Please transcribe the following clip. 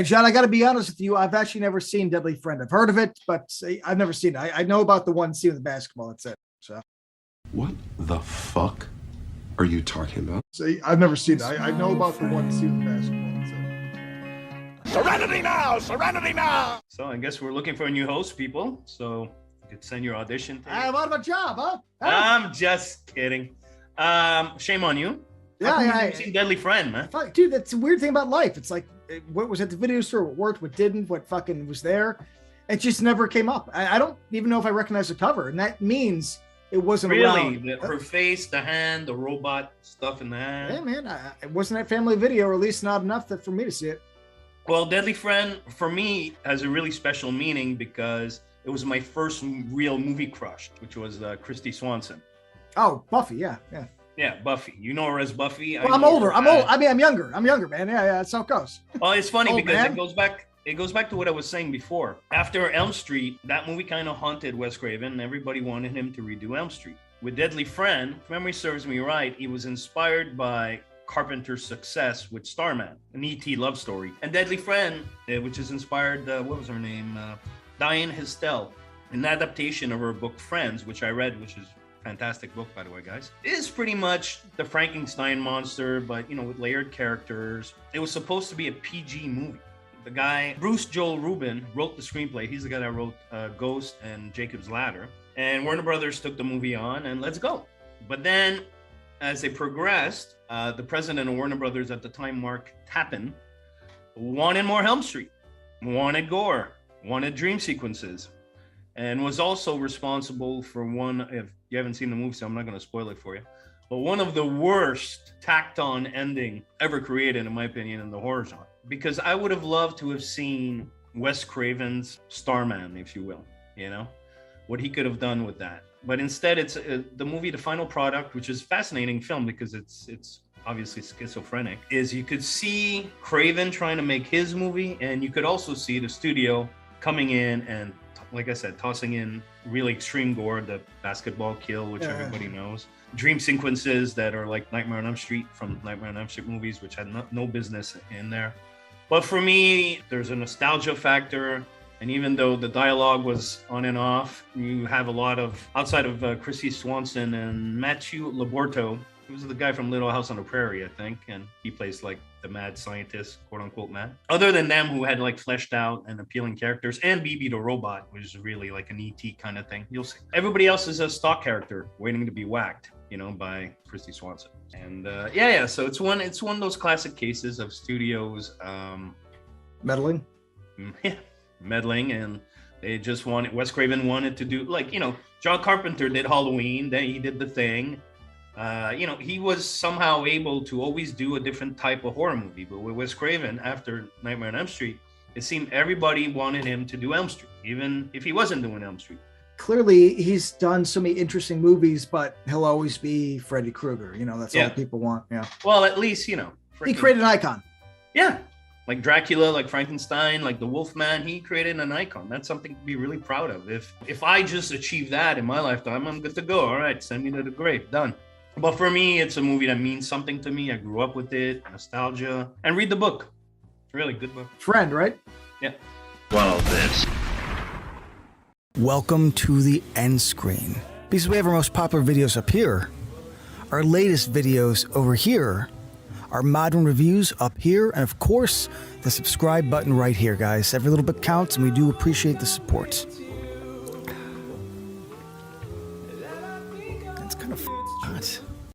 John, I got to be honest with you. I've actually never seen Deadly Friend. I've heard of it, but I've never seen it. I know about the one scene with the basketball. That's it. So, what the fuck are you talking about? I've never seen it. I know about the one scene with the basketball. That's it. Serenity now! Serenity now! So I guess we're looking for a new host, people. So you could send your audition. I'm out of a job, huh? I'm just kidding. Shame on you. Yeah, I've seen Deadly Friend, man. Fuck, dude, that's a weird thing about life. It's like, what was at the video store, what worked, what didn't, what fucking was there. It just never came up. I don't even know if I recognize the cover, and that means it wasn't around. Really? Her face, the hand, the robot stuff in the hand. Yeah, man, it wasn't at family video, or at least not enough for me to see it. Well, Deadly Friend, for me, has a really special meaning because it was my first real movie crush, which was Christy Swanson. Oh, Buffy, yeah. Yeah, Buffy. You know her as Buffy. Well, I'm older. I'm old. I mean, I'm younger, man. Yeah, that's how it goes. Well, it's funny because man. it goes back to what I was saying before. After Elm Street, that movie kind of haunted Wes Craven, and everybody wanted him to redo Elm Street. With Deadly Friend, if memory serves me right, he was inspired by Carpenter's success with Starman, an E.T. love story. And Deadly Friend, which is inspired, what was her name? Diane Histel, an adaptation of her book Friends, which I read, which is a fantastic book, by the way, guys. It is pretty much the Frankenstein monster, but, with layered characters. It was supposed to be a PG movie. The guy, Bruce Joel Rubin, wrote the screenplay. He's the guy that wrote Ghost and Jacob's Ladder. And Warner Brothers took the movie on, and let's go. But then, as they progressed, the president of Warner Brothers at the time, Mark Tappan, wanted more Elm Street, wanted gore, wanted dream sequences, and was also responsible for one, if you haven't seen the movie, so I'm not going to spoil it for you, but one of the worst tacked-on ending ever created, in my opinion, in the horror genre. Because I would have loved to have seen Wes Craven's Starman, if you will, what he could have done with that. But instead, it's the movie, the final product, which is a fascinating film because it's obviously schizophrenic, is you could see Craven trying to make his movie, and you could also see the studio coming in and, like I said, tossing in really extreme gore, the basketball kill, which everybody knows, dream sequences that are like Nightmare on Elm Street from Nightmare on Elm Street movies, which had no business in there. But for me, there's a nostalgia factor. And even though the dialogue was on and off, you have a lot of, outside of Christy Swanson and Matthew Laborto, he was the guy from Little House on the Prairie, I think, and he plays like the mad scientist, quote unquote mad. Other than them, who had like fleshed out and appealing characters, and BB the robot, which is really like an ET kind of thing. You'll see. Everybody else is a stock character waiting to be whacked, by Christy Swanson. And so it's one of those classic cases of studios meddling. Yeah. Meddling, and they just wanted, Wes Craven wanted to do, John Carpenter did Halloween, then he did The Thing. He was somehow able to always do a different type of horror movie. But with Wes Craven, after Nightmare on Elm Street, it seemed everybody wanted him to do Elm Street, even if he wasn't doing Elm Street. Clearly, he's done so many interesting movies, but he'll always be Freddy Krueger. That's all people want. Yeah. Well, at least, he created an icon. Yeah. Like Dracula, like Frankenstein, like the Wolfman, he created an icon. That's something to be really proud of. If I just achieve that in my lifetime, I'm good to go. All right, send me to the grave, done. But for me, it's a movie that means something to me. I grew up with it, nostalgia, and read the book. Really good book. Friend, right? Yeah. Well, this. Welcome to the end screen. Because we have our most popular videos up here, our latest videos over here, our modern reviews up here, and of course, the subscribe button right here, guys. Every little bit counts, and we do appreciate the support. That's kind of hot.